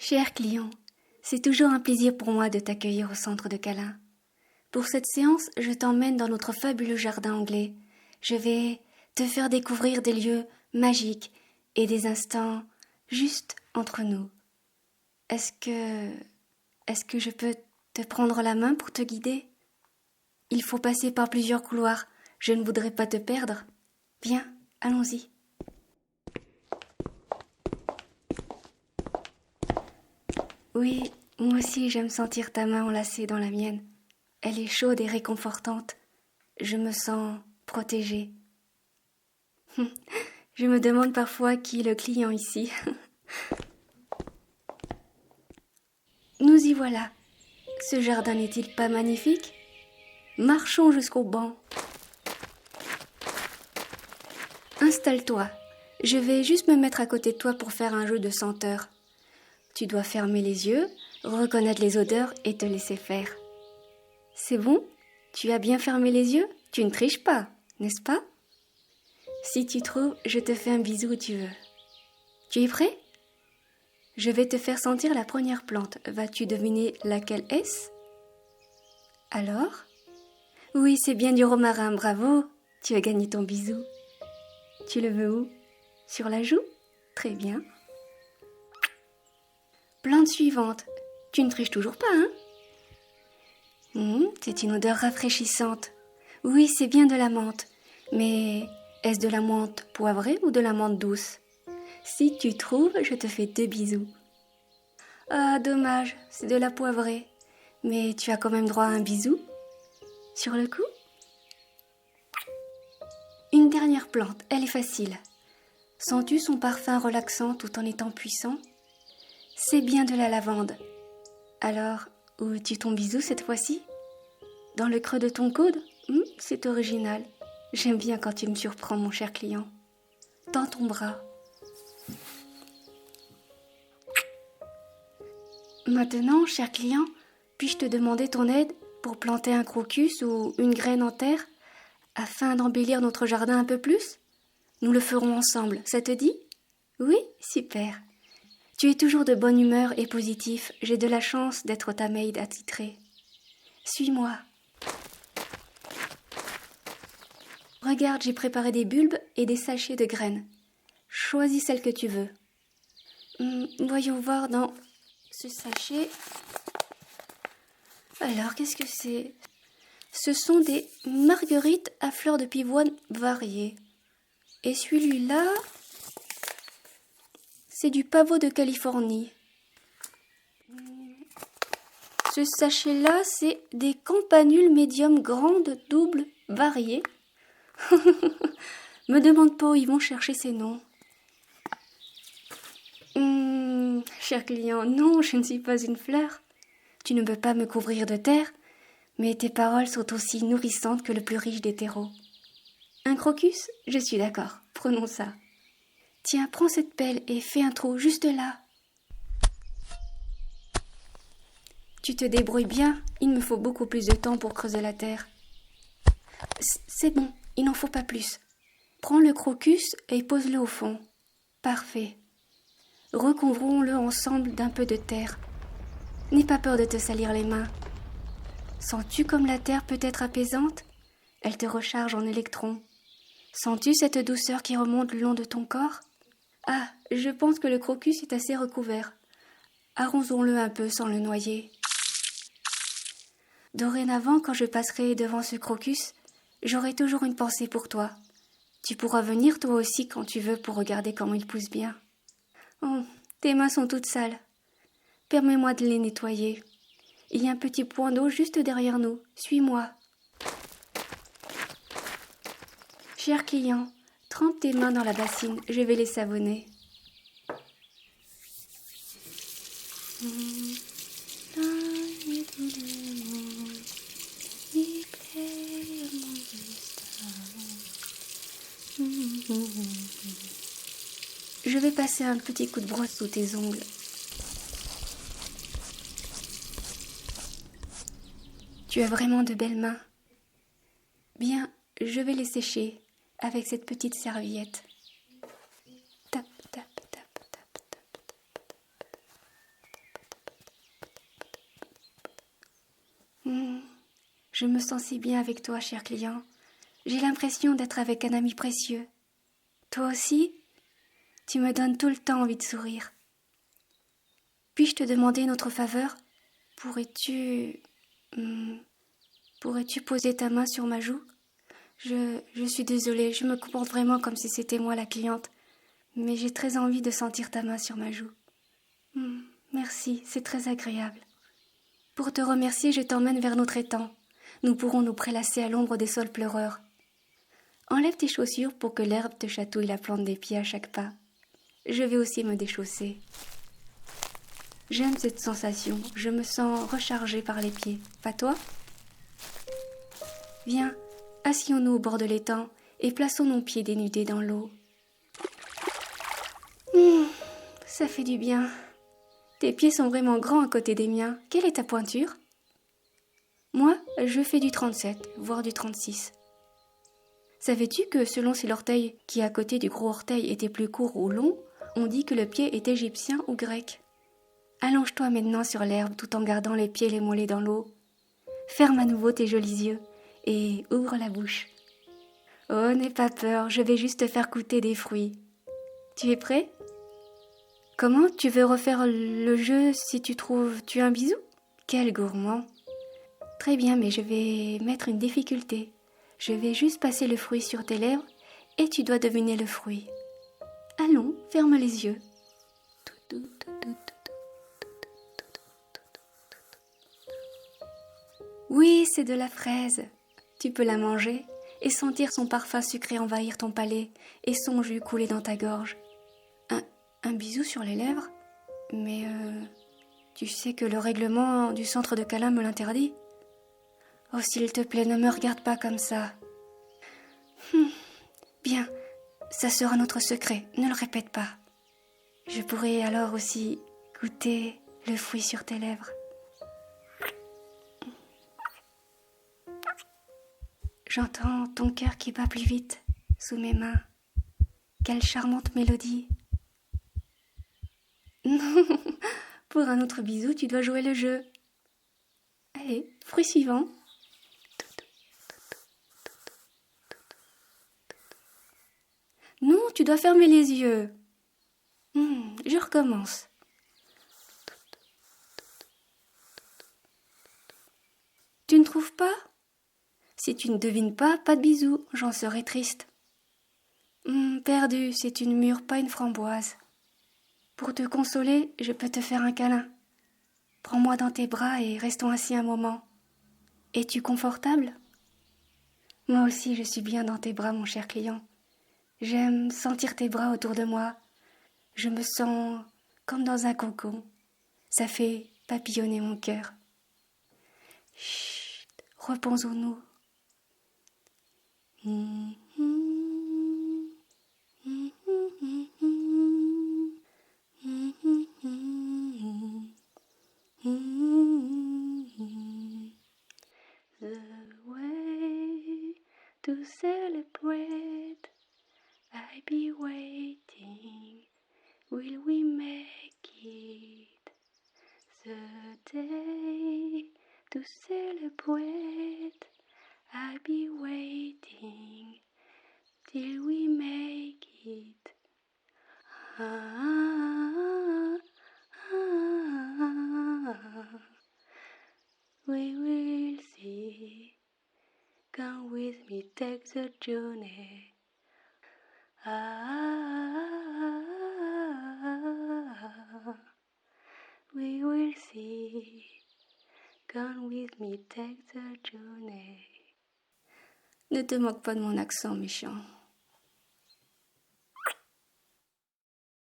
Cher client, c'est toujours un plaisir pour moi de t'accueillir au centre de câlins. Pour cette séance, je t'emmène dans notre fabuleux jardin anglais. Je vais te faire découvrir des lieux magiques et des instants juste entre nous. Est-ce que je peux te prendre la main pour te guider? Il faut passer par plusieurs couloirs. Je ne voudrais pas te perdre. Viens, allons-y. Oui, moi aussi j'aime sentir ta main enlacée dans la mienne. Elle est chaude et réconfortante. Je me sens protégée. Je me demande parfois qui est le client ici. Nous y voilà. Ce jardin n'est-il pas magnifique? Marchons jusqu'au banc. Installe-toi. Je vais juste me mettre à côté de toi pour faire un jeu de senteur. Tu dois fermer les yeux, reconnaître les odeurs et te laisser faire. C'est bon? Tu as bien fermé les yeux? Tu ne triches pas, n'est-ce pas? Si tu trouves, je te fais un bisou où tu veux. Tu es prêt? Je vais te faire sentir la première plante. Vas-tu deviner laquelle est-ce? Alors? Oui, c'est bien du romarin, bravo! Tu as gagné ton bisou. Tu le veux où? Sur la joue? Très bien. Plante suivante. Tu ne triches toujours pas, hein? C'est une odeur rafraîchissante. Oui, c'est bien de la menthe. Mais est-ce de la menthe poivrée ou de la menthe douce? Si tu trouves, je te fais 2 bisous. Ah, dommage, c'est de la poivrée. Mais tu as quand même droit à un bisou. Sur le coup? Une dernière plante, elle est facile. Sens-tu son parfum relaxant tout en étant puissant? C'est bien de la lavande. Alors, où veux-tu ton bisou cette fois-ci? Dans le creux de ton coude? C'est original. J'aime bien quand tu me surprends, mon cher client. Tends ton bras. Maintenant, cher client, puis-je te demander ton aide pour planter un crocus ou une graine en terre afin d'embellir notre jardin un peu plus? Nous le ferons ensemble, ça te dit? Oui, super. Tu es toujours de bonne humeur et positif. J'ai de la chance d'être ta maid attitrée. Suis-moi. Regarde, j'ai préparé des bulbes et des sachets de graines. Choisis celle que tu veux. Voyons voir dans ce sachet. Alors, qu'est-ce que c'est? Ce sont des marguerites à fleurs de pivoine variées. Et celui-là, c'est du pavot de Californie. Ce sachet-là, c'est des campanules médium grandes doubles variées. Me demande pas où ils vont chercher ces noms. Cher client, non, je ne suis pas une fleur. Tu ne peux pas me couvrir de terre, mais tes paroles sont aussi nourrissantes que le plus riche des terreaux. Un crocus? Je suis d'accord, prenons ça. Tiens, prends cette pelle et fais un trou juste là. Tu te débrouilles bien, il me faut beaucoup plus de temps pour creuser la terre. C'est bon, il n'en faut pas plus. Prends le crocus et pose-le au fond. Parfait. Recouvrons-le ensemble d'un peu de terre. N'aie pas peur de te salir les mains. Sens-tu comme la terre peut être apaisante? Elle te recharge en électrons. Sens-tu cette douceur qui remonte le long de ton corps? Ah, je pense que le crocus est assez recouvert. Arrosons-le un peu sans le noyer. Dorénavant, quand je passerai devant ce crocus, j'aurai toujours une pensée pour toi. Tu pourras venir toi aussi quand tu veux pour regarder comment il pousse bien. Oh, tes mains sont toutes sales. Permets-moi de les nettoyer. Il y a un petit point d'eau juste derrière nous. Suis-moi. Cher client, trempe tes mains dans la bassine. Je vais les savonner. Je vais passer un petit coup de brosse sous tes ongles. Tu as vraiment de belles mains. Bien, je vais les sécher avec cette petite serviette. Tap, tap, tap, tap, tap, tap. Je me sens si bien avec toi, cher client. J'ai l'impression d'être avec un ami précieux. Toi aussi? Tu me donnes tout le temps envie de sourire. Puis-je te demander une autre faveur? Pourrais-tu... pourrais-tu poser ta main sur ma joue? Je suis désolée, je me comporte vraiment comme si c'était moi la cliente, mais j'ai très envie de sentir ta main sur ma joue. Merci, c'est très agréable. Pour te remercier, je t'emmène vers notre étang. Nous pourrons nous prélasser à l'ombre des saules pleureurs. Enlève tes chaussures pour que l'herbe te chatouille la plante des pieds à chaque pas. Je vais aussi me déchausser. J'aime cette sensation, je me sens rechargée par les pieds. Pas toi? Viens, asseyons-nous au bord de l'étang et plaçons nos pieds dénudés dans l'eau. Ça fait du bien. Tes pieds sont vraiment grands à côté des miens. Quelle est ta pointure? Moi, je fais du 37, voire du 36. Savais-tu que selon si l'orteil qui est à côté du gros orteil était plus court ou long, on dit que le pied est égyptien ou grec? Allonge-toi maintenant sur l'herbe tout en gardant les pieds et les mollets dans l'eau. Ferme à nouveau tes jolis yeux et ouvre la bouche. Oh, n'aie pas peur, je vais juste te faire goûter des fruits. Tu es prêt? Comment? Tu veux refaire le jeu si tu es un bisou? Quel gourmand! Très bien, mais je vais mettre une difficulté. Je vais juste passer le fruit sur tes lèvres et tu dois deviner le fruit. Allons, ferme les yeux. Oui, c'est de la fraise. Tu peux la manger et sentir son parfum sucré envahir ton palais et son jus couler dans ta gorge. Un bisou sur les lèvres? Mais tu sais que le règlement du centre de câlin me l'interdit. Oh, s'il te plaît, ne me regarde pas comme ça. Bien, ça sera notre secret, ne le répète pas. Je pourrais alors aussi goûter le fruit sur tes lèvres. J'entends ton cœur qui bat plus vite sous mes mains. Quelle charmante mélodie. Non, pour un autre bisou, tu dois jouer le jeu. Allez, fruit suivant. Non, tu dois fermer les yeux. Je recommence. Tu ne trouves pas? Si tu ne devines pas, pas de bisous, j'en serai triste. Perdu, c'est une mûre, pas une framboise. Pour te consoler, je peux te faire un câlin. Prends-moi dans tes bras et restons assis un moment. Es-tu confortable? Moi aussi, je suis bien dans tes bras, mon cher client. J'aime sentir tes bras autour de moi. Je me sens comme dans un cocon. Ça fait papillonner mon cœur. Chut, reposons-nous. The way to celebrate, I be waiting, will we make it? The day to celebrate, I be waiting till we make it. We will see. Come with me, take the journey. We will see. Come with me, take the journey. Ne te moque pas de mon accent méchant.